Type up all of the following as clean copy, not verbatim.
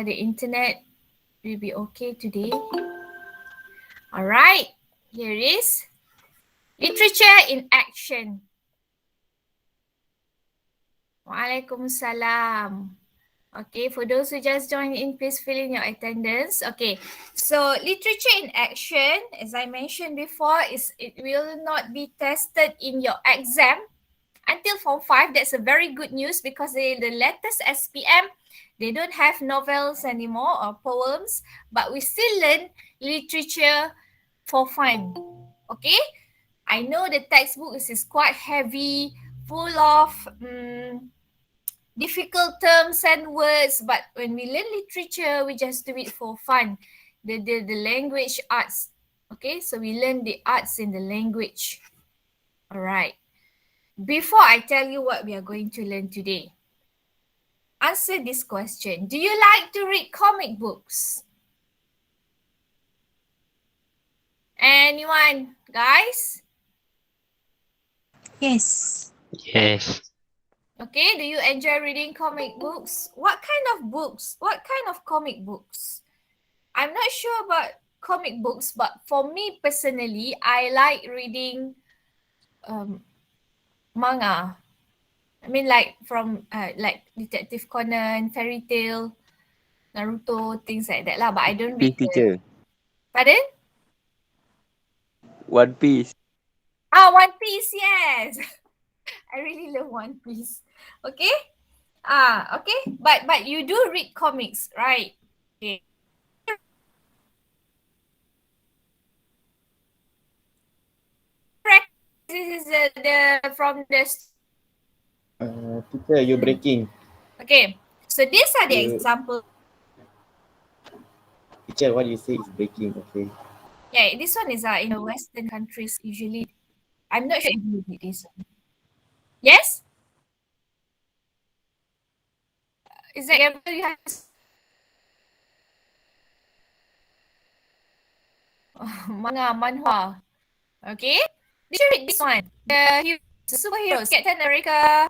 The internet will be okay today. All right, here is literature in action. Waalaikumsalam. Okay, for those who just joined in, please fill in your attendance. Okay, so literature in action, as I mentioned before, it will not be tested in your exam until Form 5. That's a very good news because the latest SPM, they don't have novels anymore or poems, but we still learn literature for fun. Okay, I know the textbook is quite heavy, full of difficult terms and words, but when we learn literature, we just do it for fun. The language arts. Okay, so we learn the arts in the language. All right. Before I tell you what we are going to learn today, answer this question. Do you like to read comic books? Anyone, guys? Yes. Yes. Okay, do you enjoy reading comic books? What kind of books? What kind of comic books? I'm not sure about comic books, but for me personally, I like reading manga. I mean, like from like Detective Conan, Fairy Tale, Naruto, things like that lah. But I don't read the. Teacher. Pardon? One Piece. One Piece, yes. I really love One Piece. Okay? Okay. But you do read comics, right? Okay. This is the from the. Teacher, you're breaking. Okay. So these are the You- examples. Teacher, what you say is breaking, okay? Yeah, this one is in the Western countries usually. I'm not sure if you read this one. Yes? Is that example you have? Manga, manhwa. Okay? Did you read this one? The superheroes, Captain America.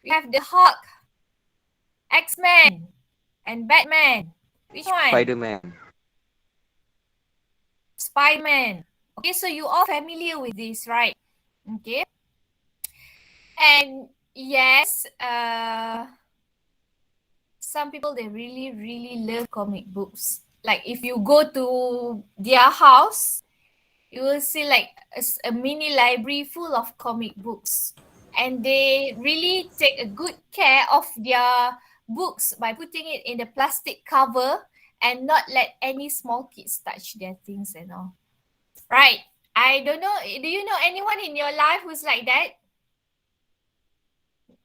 We have the Hulk, X-Men, and Batman. Which one? Spider-Man. Spider-Man. Okay, so you all familiar with this, right? Okay. And yes, some people, they really, really love comic books. Like if you go to their house, you will see like a mini library full of comic books. And they really take a good care of their books by putting it in the plastic cover and not let any small kids touch their things and all. Right. I don't know. Do you know anyone in your life who's like that?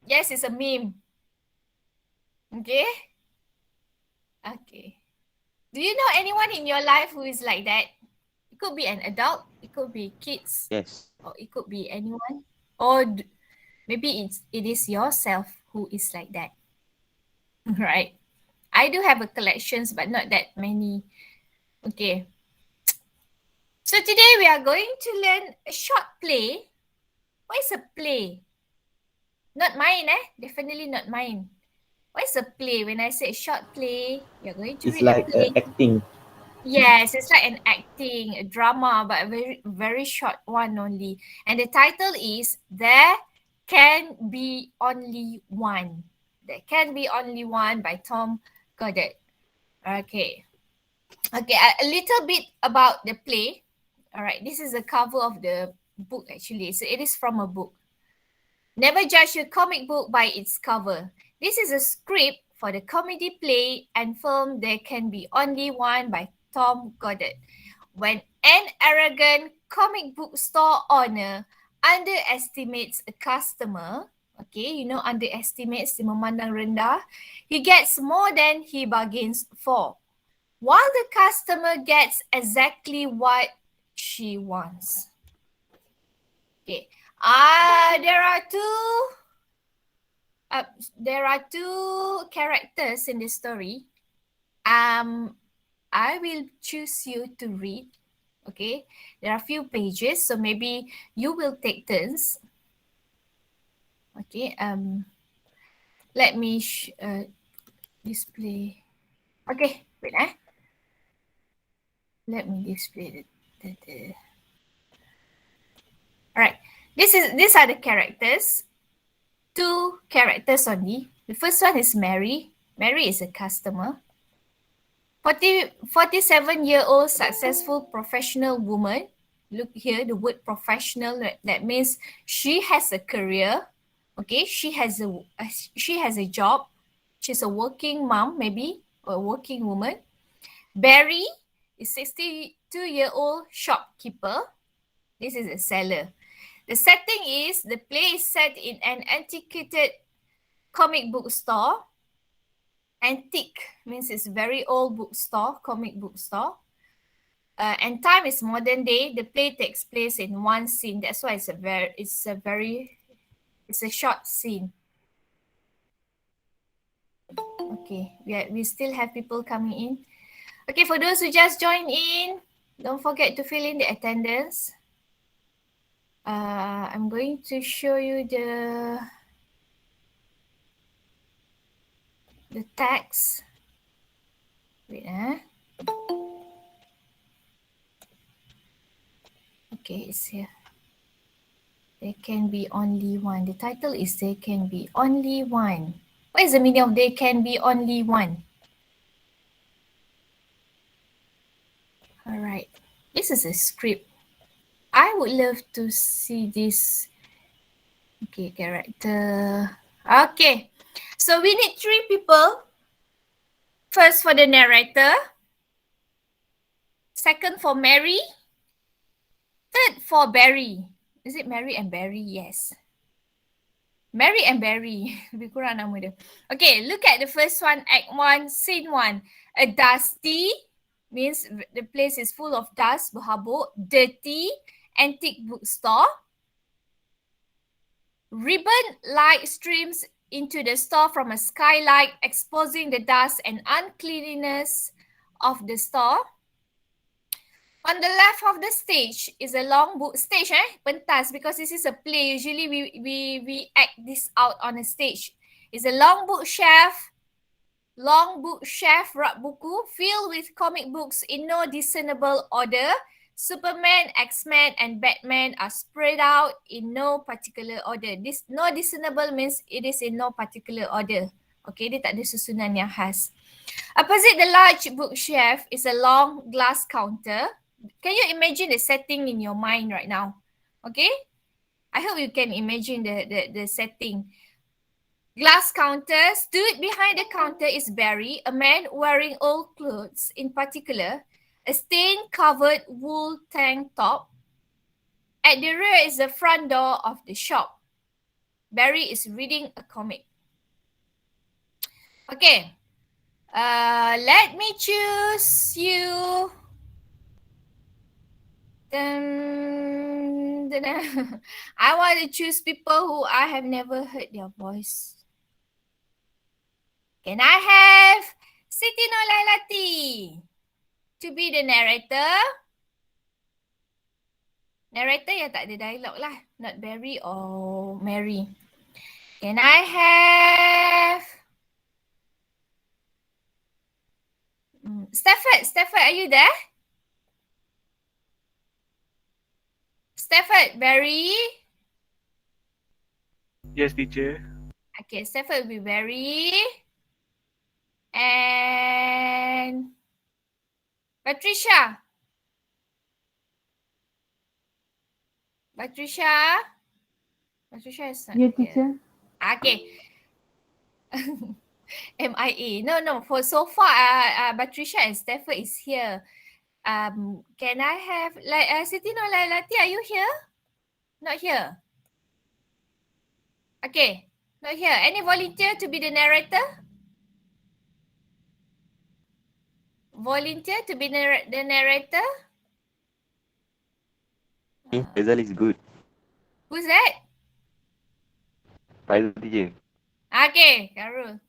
Yes, it's a meme. Okay. Okay. Do you know anyone in your life who is like that? It could be an adult, it could be kids, Yes. or it could be anyone, or maybe it is yourself who is like that. Right. I do have a collections, but not that many. Okay. So today we are going to learn a short play. What is a play? Not mine, Definitely not mine. What is a play? When I say short play, you're going to It's read like a play. acting. Yes, it's like an acting, a drama, but a very, very short one only. And the title is There Can Be Only One. There Can Be Only One by Tom Goddard. Okay. Okay, a little bit about the play. All right, this is the cover of the book actually. So it is from a book. Never judge a comic book by its cover. This is a script for the comedy play and film There Can Be Only One by Tom Goddard. When an arrogant comic book store owner underestimates a customer, okay, you know, underestimates, memandang rendah, he gets more than he bargains for, while the customer gets exactly what she wants. Okay. There are two characters in the story. I will choose you to read. Okay. There are a few pages, so maybe you will take turns. Okay. Let me display. Okay, wait Let me display the Alright. These are the characters. 2 characters only. The first one is Mary. Mary is a customer. 47-year-old successful professional woman. Look here, the word professional, that means she has a career. Okay, she has a job. She's a working mom, maybe, or a working woman. Barry is 62-year-old shopkeeper. This is a seller. The setting is the play is set in an antiquated comic book store. Antique means it's very old bookstore, comic book store. And time is modern day. The play takes place in one scene. That's why it's a short scene. Okay, we still have people coming in. Okay, for those who just joined in, don't forget to fill in the attendance. I'm going to show you the text. Wait, Okay, it's here. There can be only one. The title is There Can Be Only One. What is the meaning of there can be only one? All right. This is a script. I would love to see this. Okay, character. Okay. So we need 3 people. First for the narrator. Second for Mary. Third for Barry. Is it Mary and Barry? Yes. Mary and Barry. Lebih kurang nama dia. Okay, look at the first one, Act 1, Scene 1. A dusty means the place is full of dust, berhabuk. Dirty, antique bookstore. Ribbon light streams into the store from a skylight, exposing the dust and uncleanliness of the store. On the left of the stage is a long book stage, pentas, because this is a play. Usually we act this out on a stage. It's a long bookshelf rak buku filled with comic books in no discernible order. Superman, X-Men, and Batman are spread out in no particular order. This no discernible means it is in no particular order. Okay, dia tak ada susunan yang khas. Opposite the large bookshelf is a long glass counter. Can you imagine the setting in your mind right now? Okay? I hope you can imagine the setting. Glass counter. Stood behind the counter is Barry, a man wearing old clothes, in particular, a stain-covered wool tank top. At the rear is the front door of the shop. Barry is reading a comic. Okay. Let me choose you. I want to choose people who I have never heard their voice. Can I have Siti Nolailati to be the narrator? Narrator yang tak ada dialog lah. Not Barry or Mary. Can I have Stafford, are you there? Stafford, Barry? Yes, teacher. Okay, Stafford will be Barry. And Patricia. Patricia is not Yeah, here. teacher. Okay. MIA. No. For so far, Patricia and Stafford is here. Can I have Siti Nolailati? Are you here? Not here. Okay, not here. Any volunteer to be the narrator? Volunteer to be the narrator? Faizal is good. Who's that? Faizal teacher. Okay, Carol.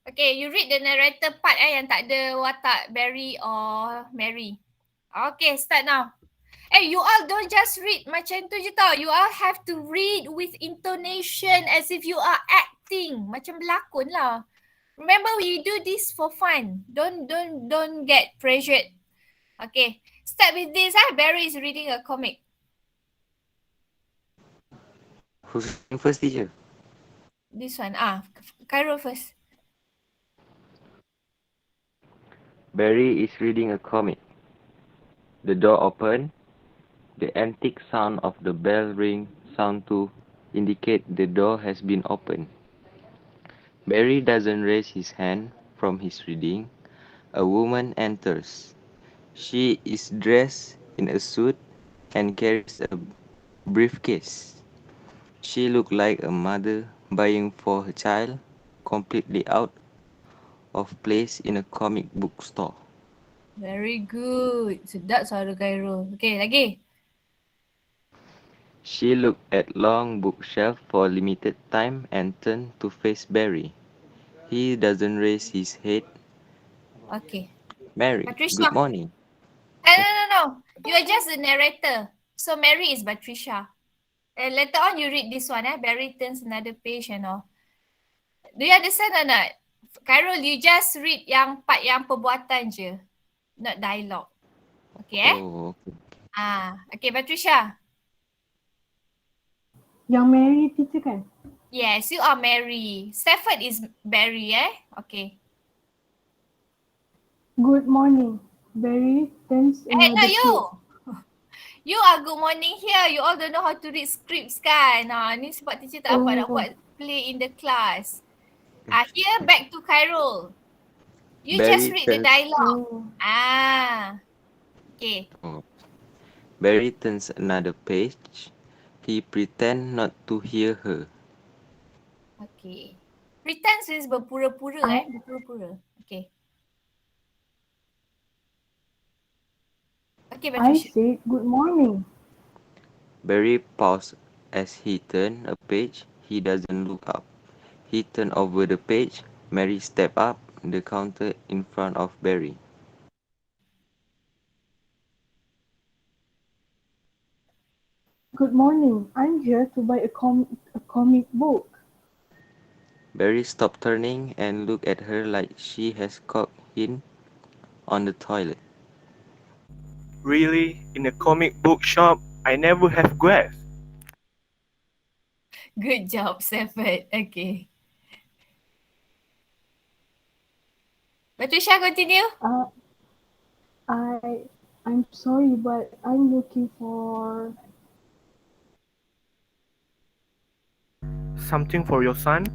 Okay, you read the narrator part yang tak ada watak Barry or Mary. Okay, start now. You all don't just read macam tu je tau. You all have to read with intonation as if you are acting. Macam berlakon lah. Remember, we do this for fun. Don't get pressured. Okay. Start with this. Barry is reading a comic. Who's reading first, teacher? This one. Cairo first. Barry is reading a comic. The door opened. The antique sound of the bell ring sound to indicate the door has been opened. Barry doesn't raise his hand from his reading. A woman enters. She is dressed in a suit and carries a briefcase. She looked like a mother buying for her child, completely out of place in a comic book store. Very good. Sedap suara Cairo. Okay, lagi. She looked at long bookshelf for a limited time and turned to face Barry. He doesn't raise his head. Okay. Mary, Patricia. good morning. No. You are just the narrator. So Mary is Patricia. And later on you read this one. Barry turns another page and all. Do you understand or not? Carol, you just read yang part yang perbuatan je. Not dialogue. Okay Oh, okay. Okay, Patricia. Yang Mary teacher kan? Yes, you are Mary. Stafford is Barry, Okay. Good morning. Barry turns No, another you. You are good morning here. You all don't know how to read scripts kan? Ni sebab teacher tak dapat nak buat play in the class. Here back to Khairul. You just read the dialogue. Okay. Barry turns another page. He pretend not to hear her. Okay. Pretend means berpura-pura berpura-pura. Okay. Okay, I Patricia. said good morning. Barry paused as he turned a page. He doesn't look up. He turned over the page. Mary stepped up the counter in front of Barry. Good morning. I'm here to buy a comic book. Barry stopped turning and looked at her like she has caught him on the toilet. Really? In a comic book shop? I never have guessed. Good job, Stafford. Okay. Patricia, continue. I'm sorry, but I'm looking for Something for your son?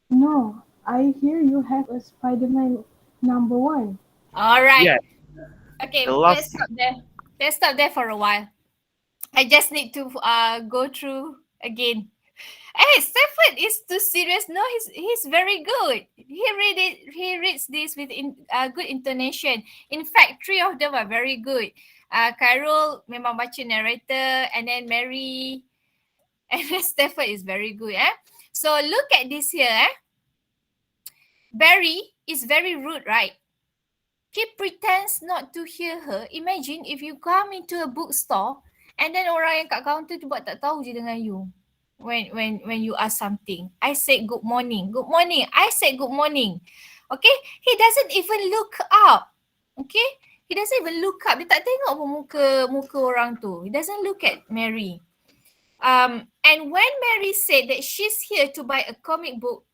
No, I hear you have a Spider-Man #1. All right. Yes. Okay, The last- let's stop there. Let's stop there for a while. I just need to go through again. Hey, Stafford is too serious. No, he's very good. He reads this with good intonation. In fact, 3 of them are very good. Carol memang baca narrator, and then Mary, and then Stafford is very good. So look at this here. Barry is very rude, right? He pretends not to hear her. Imagine if you come into a bookstore and then orang yang kat counter tu buat tak tahu je dengan you. When you ask something. I said good morning. Good morning. I said good morning. Okay? He doesn't even look up. Okay? He doesn't even look up. Dia tak tengok pun muka orang tu. He doesn't look at Mary. And when Mary said that she's here to buy a comic book,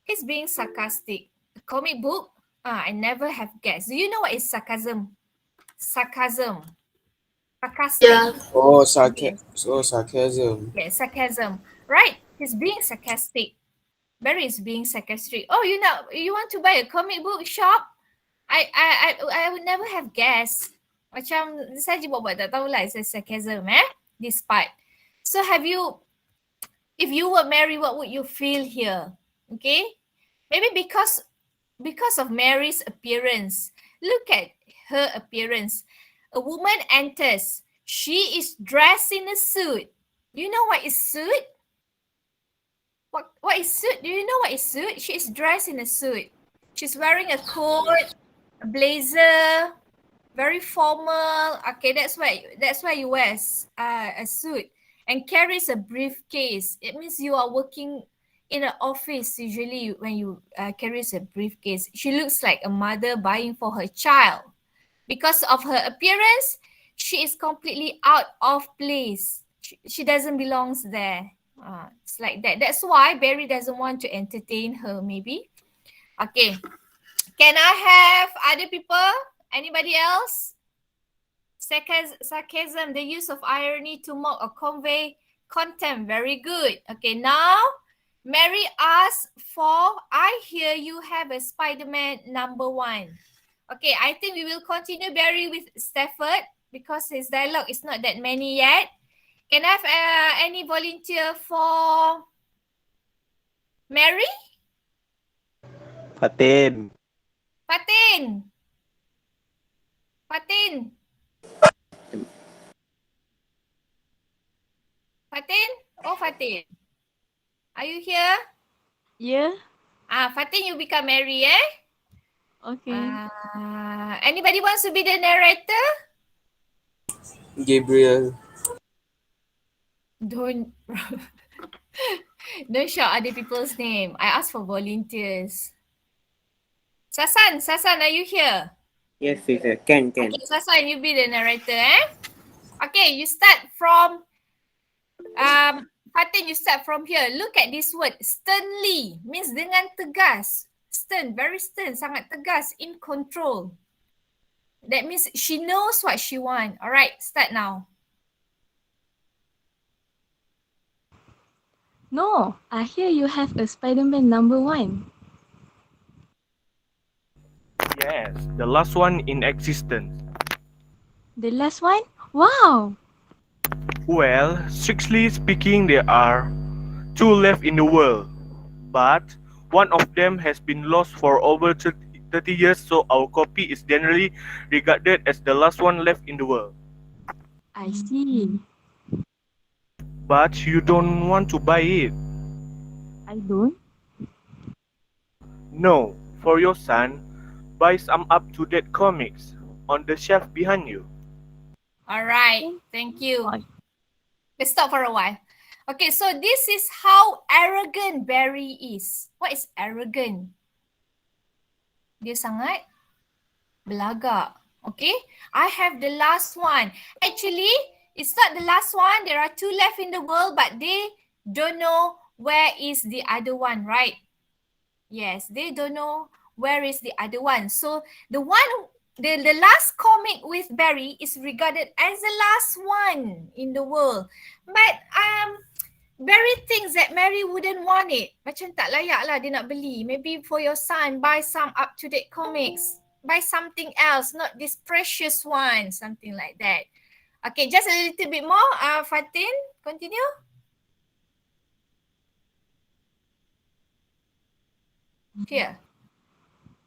he's being sarcastic. A comic book? I never have guessed. Do you know what is sarcasm? Sarcasm. Sarcastic. Yeah. Sarcasm. Yeah, sarcasm. Right. He's being sarcastic. Barry is being sarcastic. Oh, you want to buy a comic book shop? I would never have guessed. Macam saya je buat tak tahu lah. It's a sarcasm, this part. So if you were Mary, what would you feel here? Okay? Maybe because of Mary's appearance. Look at her appearance. A woman enters. She is dressed in a suit. You know what is suit? What is suit? Do you know what is suit? She is dressed in a suit. She's wearing a coat, a blazer, very formal. Okay, that's why you wear a suit. and carries a briefcase. It means you are working in an office usually when you carries a briefcase. She looks like a mother buying for her child. Because of her appearance, she is completely out of place. She doesn't belong there. It's like that. That's why Barry doesn't want to entertain her, maybe. Okay. Can I have other people? Anybody else? Sarcasm, the use of irony to mock or convey contempt. Very good. Okay, now Mary asks for, I hear you have a Spider-Man #1. Okay, I think we will continue Barry with Stafford because his dialogue is not that many yet. Can I have any volunteer for Mary? Fatin. Fatin. Fatin. Fatin? Oh, Fatin. Are you here? Yeah. Fatin, you become Mary, eh? Okay. Anybody wants to be the narrator? Gabriel. Don't shout other people's name. I asked for volunteers. Sasan, are you here? Yes, teacher. Can. Okay, Sasan, you be the narrator, eh? Okay, you start from Fatin, you start from here. Look at this word, sternly, means dengan tegas. Stern, very stern, sangat tegas, in control. That means she knows what she wants. All right, start now. No, I hear you have a Spider-Man #1. Yes, the last one in existence. The last one? Wow! Well, strictly speaking, there are 2 left in the world, but one of them has been lost for over 30 years, so our copy is generally regarded as the last one left in the world. I see. But you don't want to buy it. I don't? No, for your son, buy some up-to-date comics on the shelf behind you. All right, thank you. Bye. Let's stop for a while. Okay, so this is how arrogant Barry is. What is arrogant? Dia sangat belagak. Okay, I have the last one. Actually, it's not the last one. There are 2 left in the world, but they don't know where is the other one, right? Yes, they don't know where is the other one. So the last comic with Barry is regarded as the last one in the world. But Barry thinks that Mary wouldn't want it. Macam tak layak lah dia nak beli. Maybe for your son, buy some up-to-date comics. Buy something else, not this precious one. Something like that. Okay, just a little bit more. Fatin, continue. Here.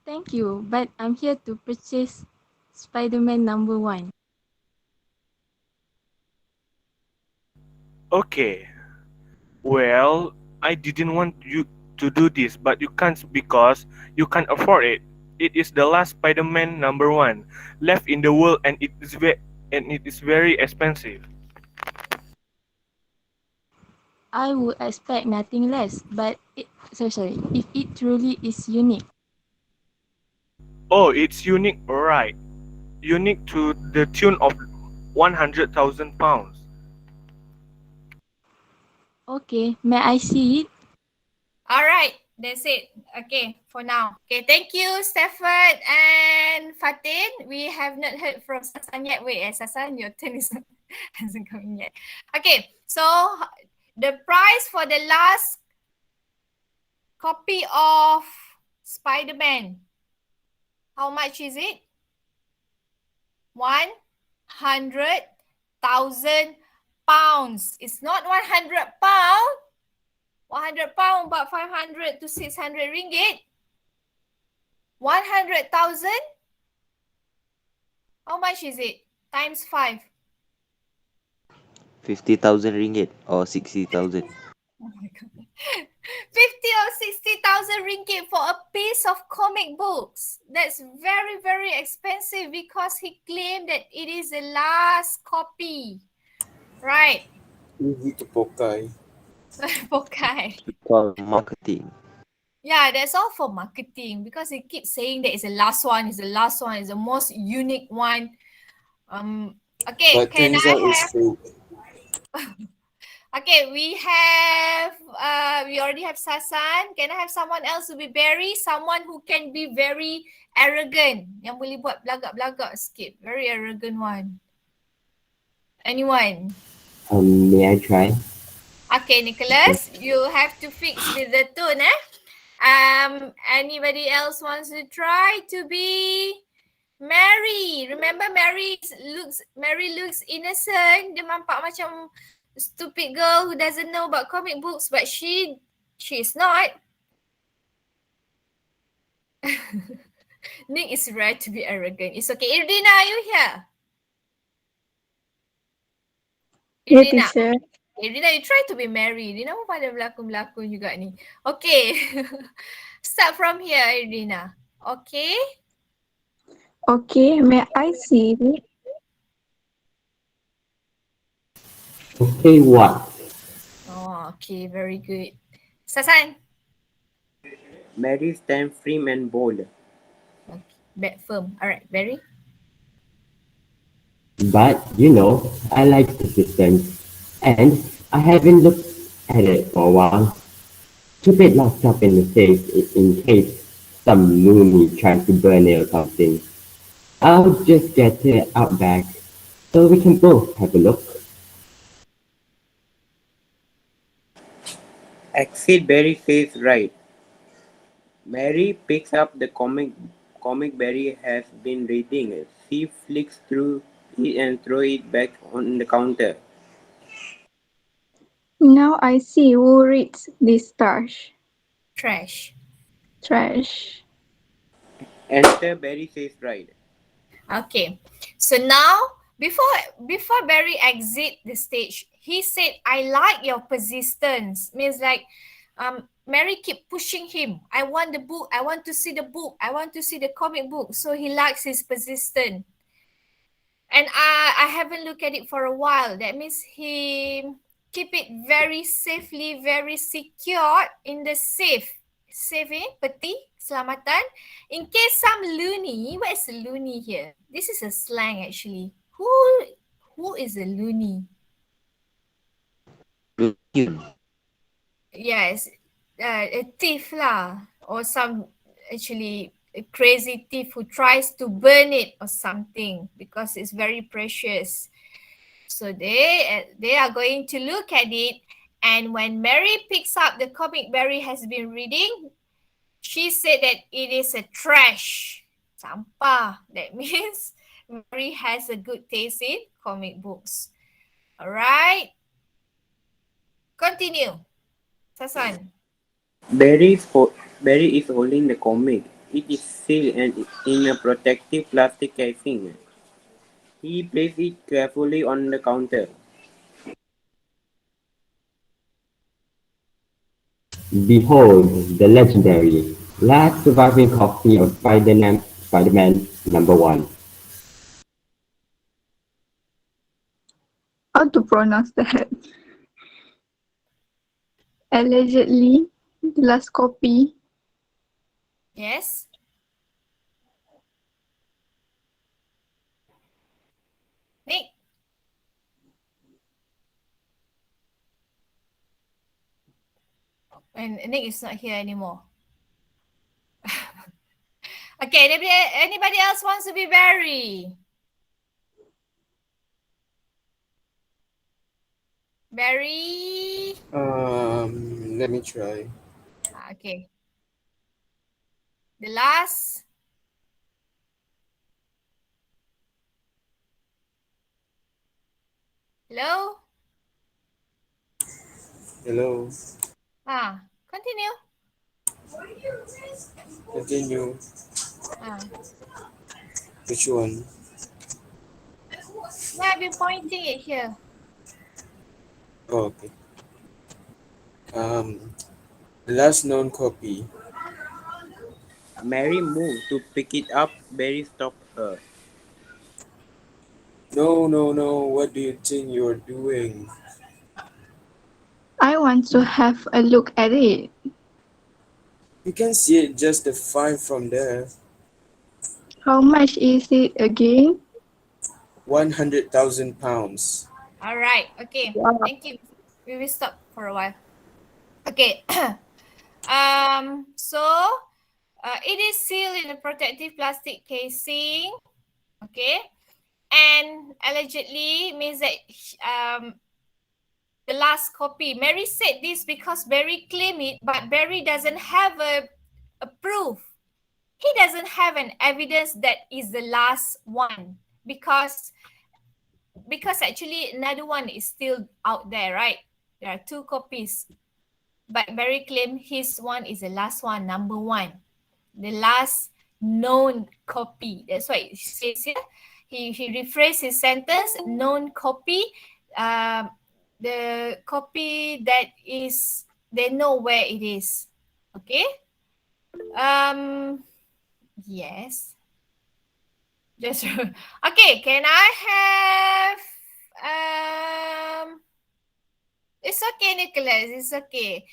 Thank you, but I'm here to purchase Spider-Man #1. Okay. Well, I didn't want you to do this, but you can't because you can't afford it. It is the last Spider-Man #1 left in the world, and it is very expensive. I would expect nothing less, but if it truly is unique. Oh, it's unique, right? Unique to the tune of 100,000 pounds. Okay, may I see it? All right, that's it. Okay, for now. Okay, thank you, Stafford and Fatin. We have not heard from Sasan yet. Wait, Sasan, your turn hasn't come in yet. Okay, so the price for the last copy of Spider-Man, how much is it? 100,000 pounds. It's not 100 pounds. 100 pounds, about 500 to 600 ringgit. 100,000. How much is it? Times 5. 50,000 ringgit or 60,000. Oh my god. 50 or 60,000 ringgit for a piece of comic books. That's very, very expensive because he claimed that it is the last copy. Right. Easy to pokai. Pokai. It's called marketing. Yeah, that's all for marketing because they keep saying that it's the last one, it's the last one, it's the most unique one. Okay, But can turns I out it's have fake. okay, we already have Sasan. Can I have someone else to be Barry? Someone who can be very arrogant. Yang boleh buat belagak-belagak sikit. Very arrogant one. Anyone? May I try? Okay, Nicholas, you have to fix with the tone, eh? Anybody else wants to try to be Mary? Remember Mary looks innocent. Dia nampak macam stupid girl who doesn't know about comic books, but she's not. Nick is right to be arrogant. It's okay. Irdina, are you here? Yeah, Irdina. teacher. Irdina, you try to be Mary. Irdina pun pada berlakon-berlakon juga ni. Okay. Start from here, Irdina. Okay. Okay, may I see it? Okay, what? Oh, okay. Very good. Sasan. Mary stand firm and bold. Okay. Firm. Alright. Barry. But, I like persistence. And I haven't looked at it for a while. Keep it locked up in the safe in case some loony tries to burn it or something. I'll just get it out back so we can both have a look. Exit Barry says right. Mary picks up the comic Barry has been reading. She flicks through it and throws it back on the counter. Now I see who reads this trash. Trash. Enter Barry says right. Okay. So now, before Barry exit the stage, he said, "I like your persistence." Means like, Mary keep pushing him. I want the book. I want to see the book. I want to see the comic book. So he likes his persistence. And I haven't looked at it for a while. That means he keep it very safely, very secure in the safe. Safe peti, keselamatan. In case some loony, what is a loony here? This is a slang actually. Who is a loony? Yes, a thief lah, or some actually a crazy thief who tries to burn it or something because it's very precious. So they are going to look at it, and when Mary picks up the comic Mary has been reading, she said that it is a trash. Sampah. That means Mary has a good taste in comic books. Alright. Continue. Sasan. Barry is holding the comic. It is sealed and in a protective plastic casing. He places it carefully on the counter. Behold, the legendary, last surviving copy of Spider-Man #1. How to pronounce that? Allegedly, the last copy. Yes. Nick. And Nick is not here anymore. Okay, anybody else wants to be Barry? Barry? Let me try. Okay. The last. Hello? Hello. Continue. Continue. Which one? Yeah, I've been pointing it here. Oh, okay. The last known copy. Mary moved to pick it up. Barry stopped her. No. What do you think you're doing? I want to have a look at it. You can see it just fine from there. How much is it again? 100,000 pounds. All right. Okay. Wow. Thank you. We will stop for a while. Okay. So it is sealed in a protective plastic casing. Okay. And allegedly means that the last copy. Mary said this because Barry claimed it, but Barry doesn't have a proof. He doesn't have an evidence that is the last one because actually another one is still out there, right? There are 2 copies. But Barry claimed his one is the last one, number 1. The last known copy. That's why it says here. He rephrased his sentence, known copy. The copy that is, they know where it is. Okay? Yes. Just okay, can I have it's okay, Nicholas, it's okay.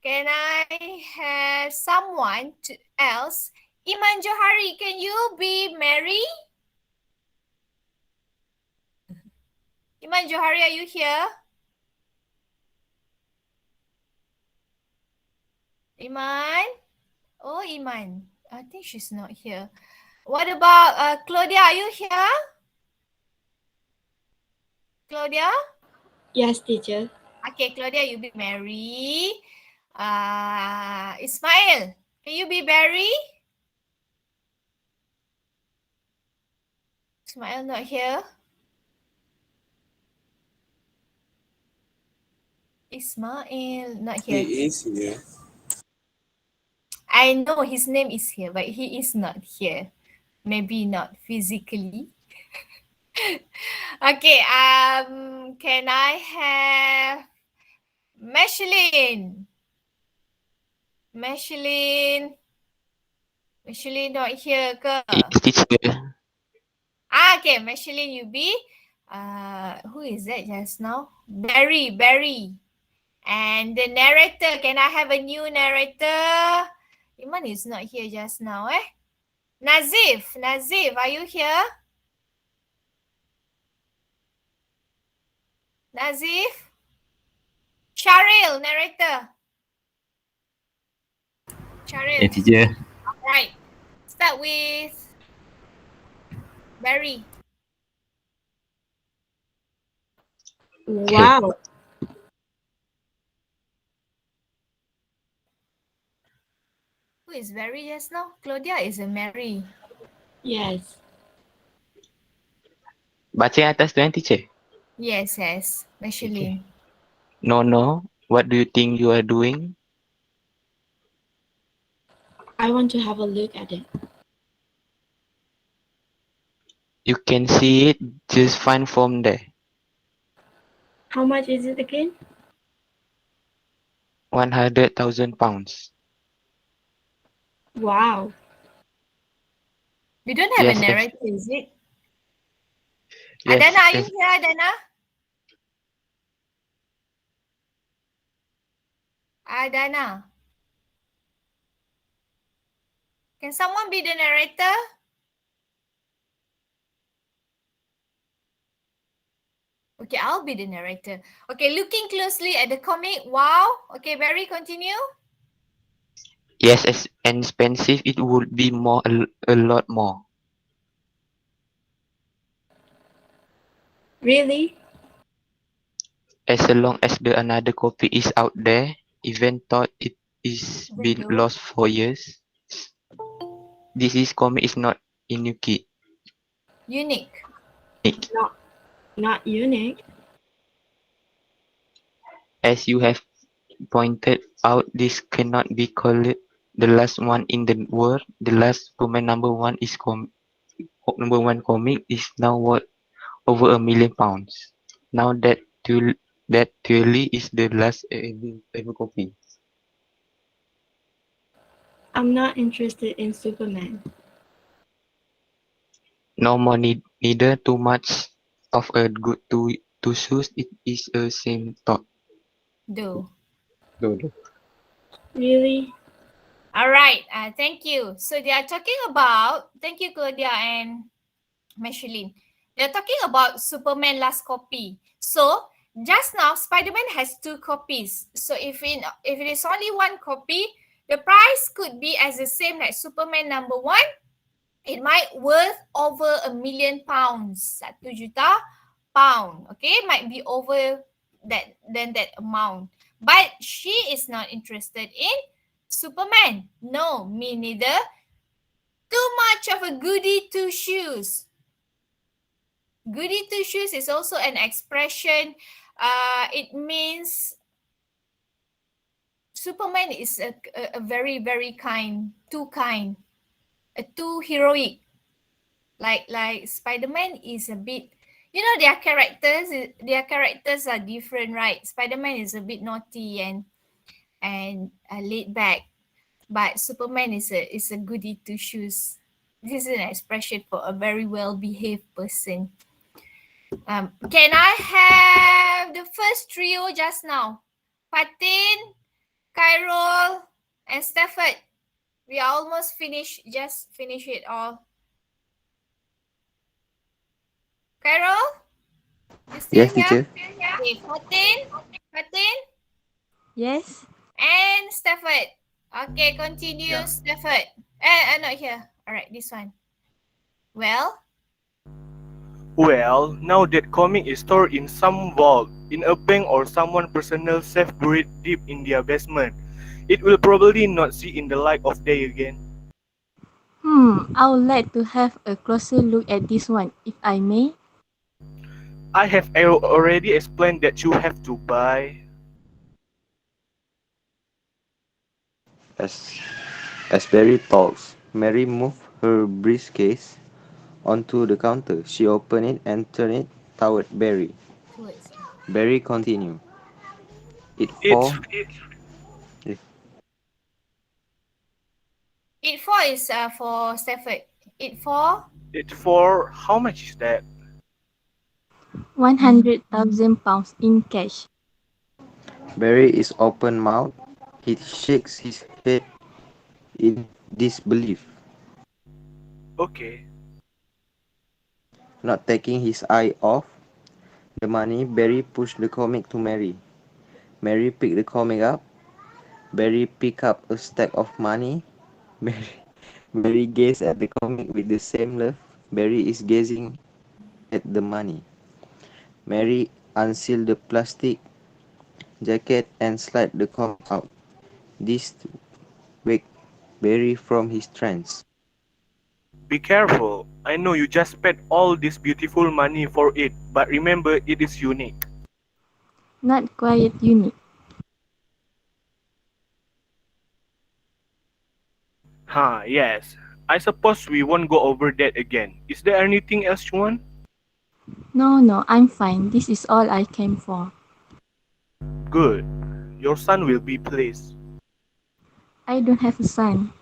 Can I have someone else? Iman Johari, can you be Mary? Iman Johari, are you here? Iman? Oh, Iman. I think she's not here. What about Claudia? Are you here? Claudia? Yes, teacher. Okay, Claudia, you be Mary. Ismail, can you be Barry? Ismail not here. Ismail not here. He is here. I know his name is here, but he is not here. Maybe not physically. Okay, can I have Micheline? Micheline not here ke? Yes, teacher. Okay, Micheline, you be. Who is that just now? Barry. And the narrator, can I have a new narrator? Iman is not here just now, eh? Nazif, are you here? Nazif? Sharil, narrator. Sharil. Yes, teacher. Right. Start with Barry. Wow. Who is Barry just now? Claudia is a Mary. Yes. Baca yang atas tu kan, teacher? Yes. Micheline. No. What do you think you are doing? I want to have a look at it. You can see it just fine from there. How much is it again? 100,000 pounds. Wow. We don't have Yes, a narrator, is it? Yes, Adana, are you yes. here, Adana? Adana. Can someone be the narrator? Okay, I'll be the narrator. Okay, looking closely at the comic. Wow. Okay, Barry, continue. Yes, as expensive, it would be a lot more. Really? As long as the another copy is out there, even thought it is been Betul. lost for years. This comic is not unique. Unique. Not unique. As you have pointed out, this cannot be called the last one in the world. The last Superman number one comic is now worth over £1 million. Now that truly is the last ever copy. I'm not interested in Superman. No more neither too much of a good to choose. It is a same thought. Do. Do. Really? All right. Thank you. So they are talking about. Thank you, Claudia and Micheline. They're talking about Superman last copy. So just now, Spider-Man has 2 copies. So if it is only 1 copy, the price could be as the same like Superman number 1. It might worth over £1 million. 1 juta pound. Okay, might be over that amount. But she is not interested in Superman. No, me neither. Too much of a goody two shoes. Goody two shoes is also an expression. It means Superman is a very, very too heroic. Like Spider-Man is a bit, their characters are different, right? Spider-Man is a bit naughty and laid back, but Superman is a goody two shoes. This is an expression for a very well behaved person. Can I have the first trio just now? Fatin, Khairul, and Stafford. We are almost finished. Just finish it all. Khairul? You still Yes, here? teacher. Okay, Fatin, Yes. and Stafford. Okay, continue, Yeah. Stafford. Not here. All right, this one. Well, Now that comic is stored in some vault, in a bank or someone personal safe buried deep in their basement, it will probably not see in the light of day again. I would like to have a closer look at this one, if I may. I have already explained that you have to buy. As Barry talks, Mary moved her briefcase onto the counter. She opened it and turned it toward Barry. towards Barry continued. It It's for it for is for Stafford. It for for how much is that? £100,000 in cash. Barry is open mouthed. He shakes his head in disbelief, Okay. not taking his eye off the money. Barry pushed the comic to Mary. Mary picked the comic up. Barry picked up a stack of money. Mary gazed at the comic with the same love. Barry is gazing at the money. Mary unsealed the plastic jacket and slid the comic out. This waked Barry from his trance. Be careful. I know you just spent all this beautiful money for it, but remember it is unique. Not quite unique. Yes. I suppose we won't go over that again. Is there anything else you want? No, I'm fine. This is all I came for. Good. Your son will be pleased. I don't have a son.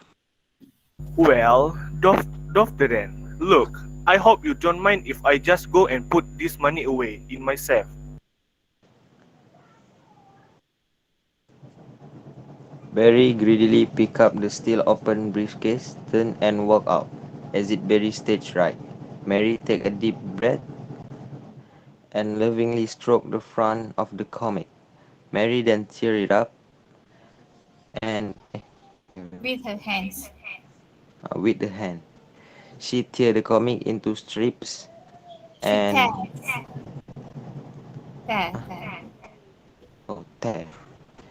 Well, Dr. then. Look, I hope you don't mind if I just go and put this money away in my safe. Barry greedily picked up the still open briefcase, turned and walked out. Exit Barry stage right. Mary took a deep breath and lovingly stroked the front of the comic. Mary then teared it up and with her hands. with the hand. She teared the comic into strips and Tear. tear.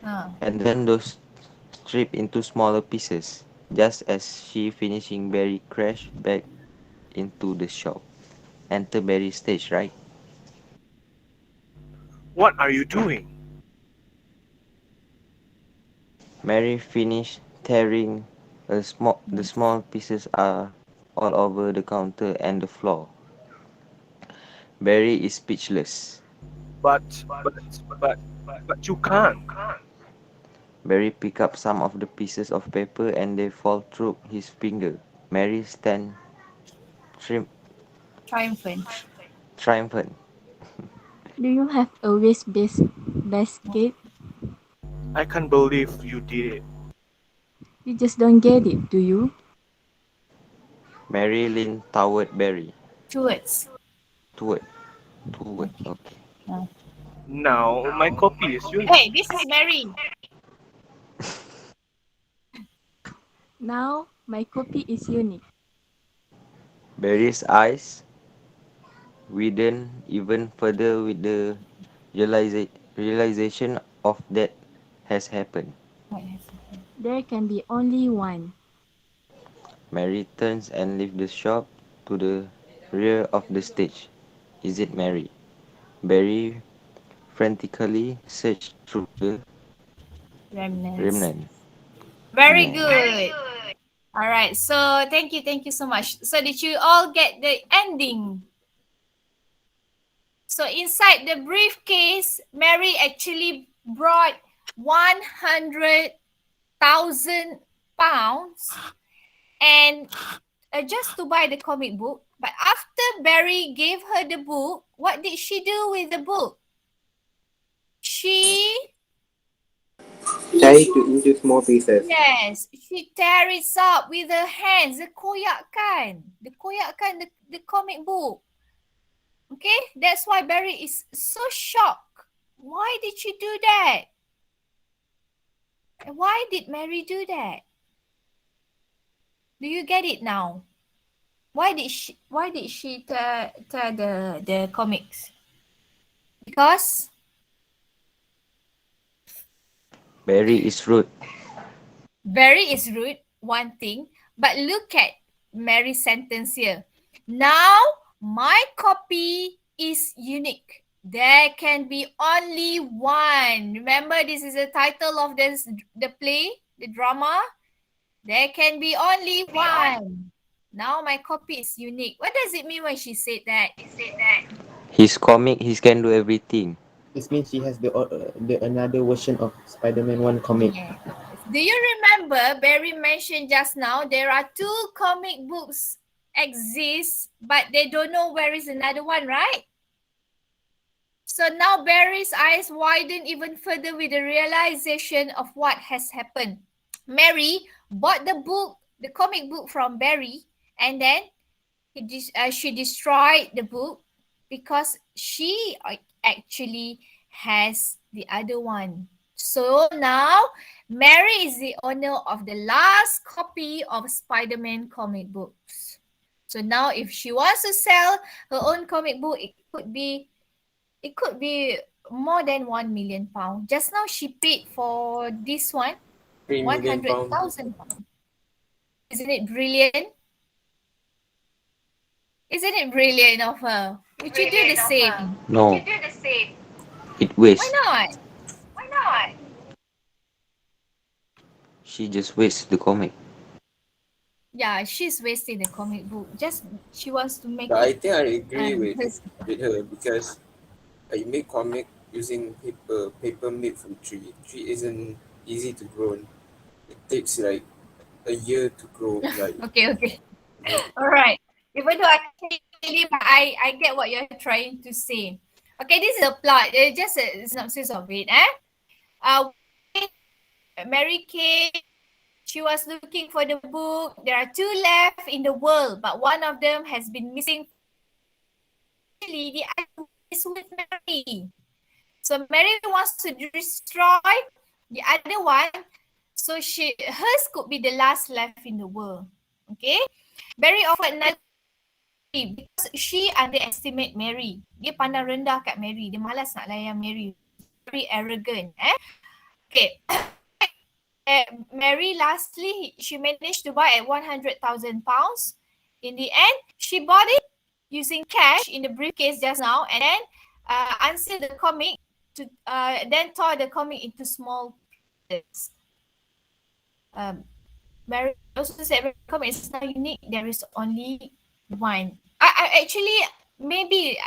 Ah. And then those stripped into smaller pieces. Just as she finishing, Barry crashed back into the shop. Enter Barry stage right. What are you doing? Mary finished tearing the small pieces are all over the counter and the floor. Barry is speechless. But you can't. Barry picked up some of the pieces of paper and they fall through his finger. Mary stands Triumphant. triumphant. Do you have a waste basket? I can't believe you did it. You just don't get it, do you? Mary leaned toward Barry. Towards. Toward. Okay. Now my copy is yours. Hey, this is Mary. Now, my copy is unique. Barry's eyes widened even further with the realization of that has happened. There can be only one. Mary turns and leaves the shop to the rear of the stage. Is it Mary? Barry frantically searched through the Remnants. remnant. Very Yeah. good. All right. So thank you so much. So did you all get the ending? So inside the briefcase, Mary actually brought 100,000 pounds and just to buy the comic book. But after Barry gave her the book, what did she do with the book? She Tie it into small pieces. Yes, she tear it up with her hands. The comic book. Okay, that's why Barry is so shocked. Why did she do that? Why did Mary do that? Do you get it now? Why did she tear the comics? Because Barry is rude. Barry is rude, one thing, but look at Mary's sentence here. Now, my copy is unique. There can be only one. Remember, this is the title of the play, the drama. There can be only one. Now, my copy is unique. What does it mean when she said that? His comic, he can do everything. This means she has the another version of Spider-Man 1 comic. Yeah. Do you remember Barry mentioned just now there are 2 comic books exist, but they don't know where is another one, right? So now Barry's eyes widen even further with the realization of what has happened. Mary bought the comic book from Barry, and then she destroyed the book because she actually has the other one. So now Mary is the owner of the last copy of Spider-Man comic books. So now if she wants to sell her own comic book, it could be more than 1 million pounds. Just now she paid for this one 3 million pounds. 100,000 pounds. Isn't it brilliant? Isn't it brilliant of her? Would you do the same? No. It wastes. Why not? She just wastes the comic. Yeah, she's wasting the comic book. Just she wants to make But I it. think I agree with hers. her because you make comic using paper made from tree. Tree isn't easy to grow. It takes like a year to grow. Like Okay. All right. Even though I can't really, but I get what you're trying to say. Okay, this is a plot. Just a synopsis of it. Mary came. She was looking for the book. There are 2 left in the world, but one of them has been missing. The other is with Mary. So Mary wants to destroy the other one. So hers could be the last left in the world. Okay. Mary offered another because she underestimate Mary. Dia pandang rendah kat Mary. Dia malas nak layan Mary. Very arrogant. Okay. Mary lastly, she managed to buy at 100,000 pounds. In the end, she bought it using cash in the briefcase just now, and then unsealed the comic then tore the comic into small pieces. Mary also said every comic is not unique. There is only one. I actually maybe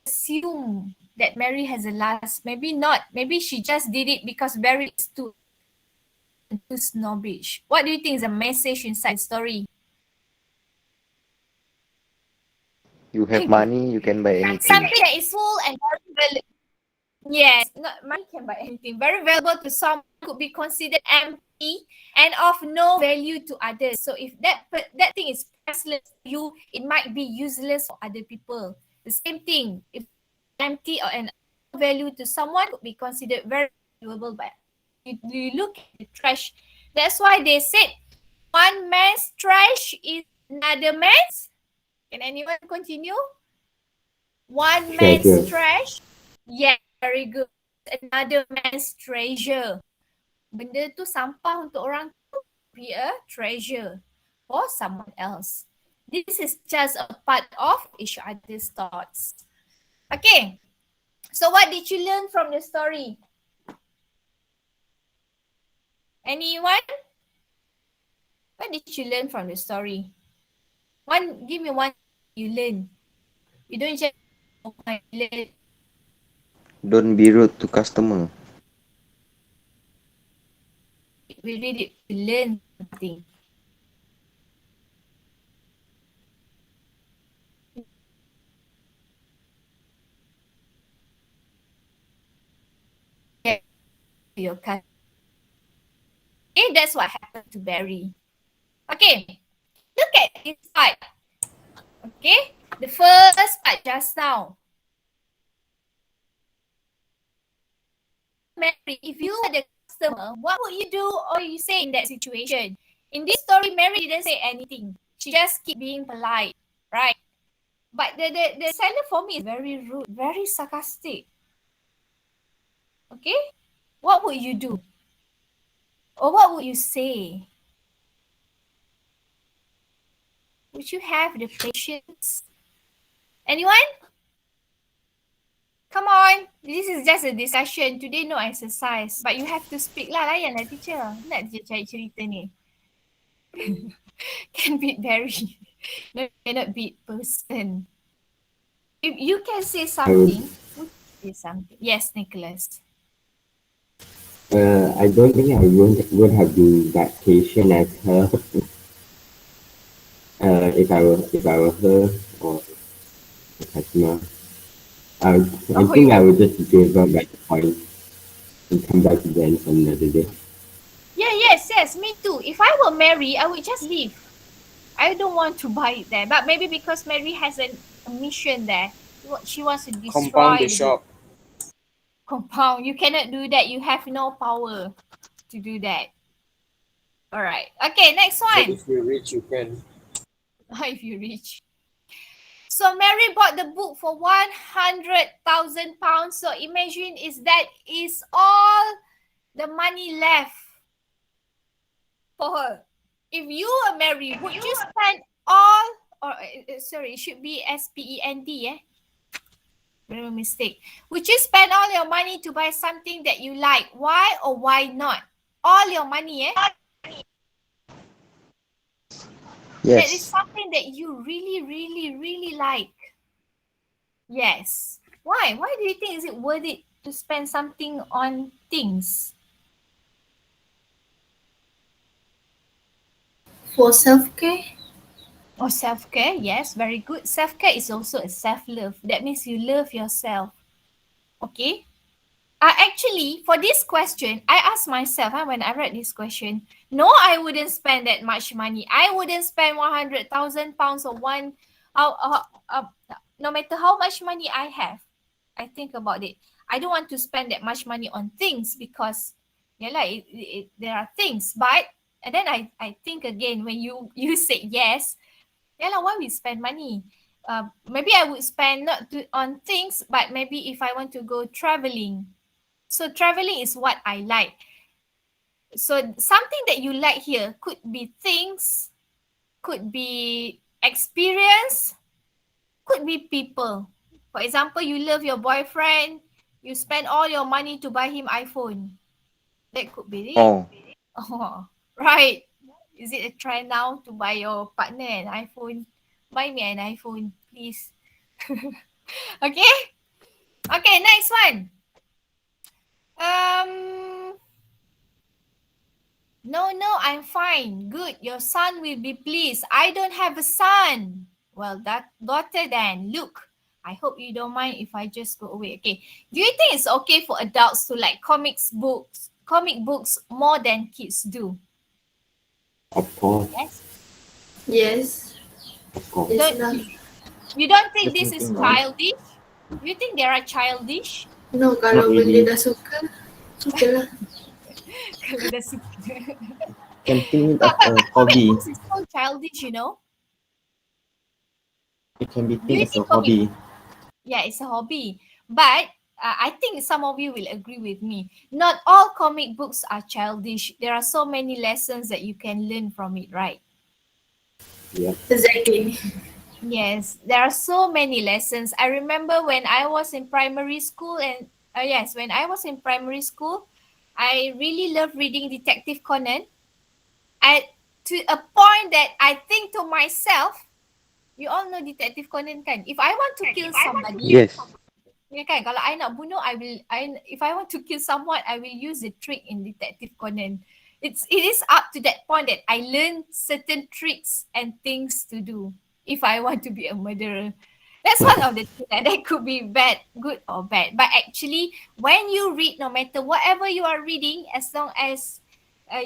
assume that Mary has a last. Maybe not. Maybe she just did it because Mary is too snobbish. What do you think is the message inside the story? You have money, you can buy anything. Something that is full and very valuable. Yes, not money can buy anything. Very valuable to some could be considered empty and of no value to others. So if that thing is priceless to you, it might be useless for other people. The same thing, if empty or an value to someone could be considered very valuable, but you look at the trash. That's why they said one man's trash is another man's. Can anyone continue? One man's Treasure. trash, yeah, very good. Another man's treasure. Benda tu sampah untuk orang tu, be a treasure for someone else. This is just a part of each other's thoughts. Okay, so what did you learn from the story? Anyone? What did you learn from the story? Give me one you learn. You don't just learn. Don't be rude to customer. We really learn something. Your cousin. Okay, that's what happened to Barry. Okay, look at this part. Okay, the first part just now. Mary, if you are the customer, what would you do or you say in that situation? In this story, Mary didn't say anything. She just keep being polite, right? But the seller for me is very rude, very sarcastic. Okay, what would you do? Or what would you say? Would you have the patience? Anyone? Come on, this is just a discussion. Today no exercise. But you have to speak lah, layan lah teacher. Nak teacher cari cerita ni. Can beat Barry. No, cannot beat person. If you can say something, would you say something? Yes, Nicholas. I don't think I would have been that patient as her. If I were her or the customer, I think I would just give her back the point and come back again some another day. Yeah, yes, me too. If I were Mary, I would just leave. I don't want to buy it there. But maybe because Mary has a mission there. She wants to destroy Compound the shop. Compound. You cannot do that. You have no power to do that. Alright. Okay, next But one. if you're rich, you can. If you're rich. So Mary bought the book for 100,000 pounds. So imagine that is all the money left for her. If you are Mary, would you spend all, or sorry, it should be SPEND, Very mistake. Would you spend all your money to buy something that you like? Why or why not? All your money, That is Yes. something that you really, really, really like. Yes. Why? Why do you think is it worth it to spend something on things? For self-care. Or self-care, yes, very good. Self-care is also a self-love. That means you love yourself. Okay? Actually, for this question, I asked myself when I read this question, no, I wouldn't spend that much money. I wouldn't spend 100,000 pounds or no matter how much money I have. I think about it. I don't want to spend that much money on things because there are things. But and then I think again when you say yes, why we spend money? Maybe I would spend on things, but maybe if I want to go traveling. So traveling is what I like. So something that you like here could be things, could be experience, could be people. For example, you love your boyfriend, you spend all your money to buy him iPhone. That could be it. Oh, Right. Is it a trend now to buy your partner an iPhone? Buy me an iPhone, please. Okay? Okay, next one. No, I'm fine. Good. Your son will be pleased. I don't have a son. Well, that daughter then. Look, I hope you don't mind if I just go away. Okay. Do you think it's okay for adults to like comic books more than kids do? Of course, Yes. Yes. of course. Yes Don't lah. you don't think this is Definitely not. childish? You think they are childish? No, kalau Not benda really. dah suka, sukalah. Kalau dah suka. Can think But of a hobby. comic books is so childish, you know. It can be Do you think as a think comic hobby. Yeah, it's a hobby. But I think some of you will agree with me. Not all comic books are childish. There are so many lessons that you can learn from it, right? Exactly. Yes, there are so many lessons. I remember when I was in primary school, and when I was in primary school, I really loved reading Detective Conan. To a point that I think to myself, you all know Detective Conan kan? If I want to kill somebody, Yes. ya kan? Kalau I nak bunuh, if I want to kill someone, I will use the trick in Detective Conan. It is up to that point that I learn certain tricks and things to do if I want to be a murderer. That's one of the things that could be bad, good or bad. But actually, when you read, no matter whatever you are reading, as long as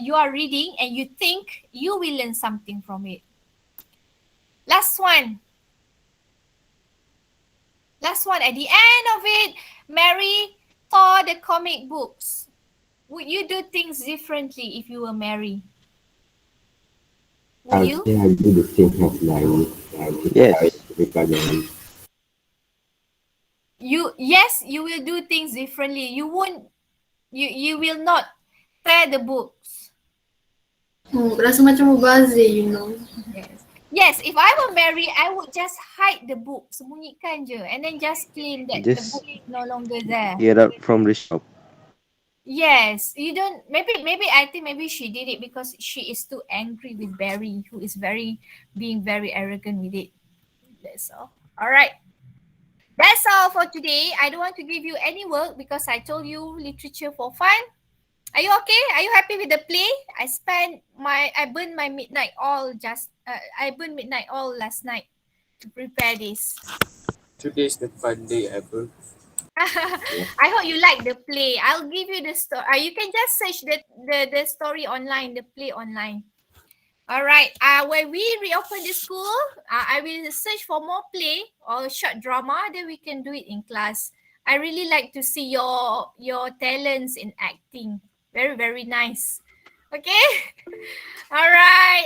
you are reading and you think, you will learn something from it. Last one. At the end of it, Mary tore the comic books. Would you do things differently if you were Mary? Would I you? think I do the same as Larry. Yes. Regarding Yes, you will do things differently. You won't. You will not tear the books. Rasa macam mubazir, you know. Yes, if I were Mary, I would just hide the book, sembunyikan je, and then just claim that the Just book is no longer there. get out from the shop. Yes, you don't. Maybe I think maybe she did it because she is too angry with Barry, who is being very arrogant with it. That's all. All right. That's all for today. I don't want to give you any work because I told you literature for fun. Are you okay? Are you happy with the play? I burned my midnight oil I burned midnight oil last night to prepare this. Today's the fun day ever. I hope you like the play. I'll give you the story. You can just search the story online, the play online. All right. When we reopen the school, I will search for more play or short drama. Then we can do it in class. I really like to see your talents in acting. Very, very nice. Okay. All right.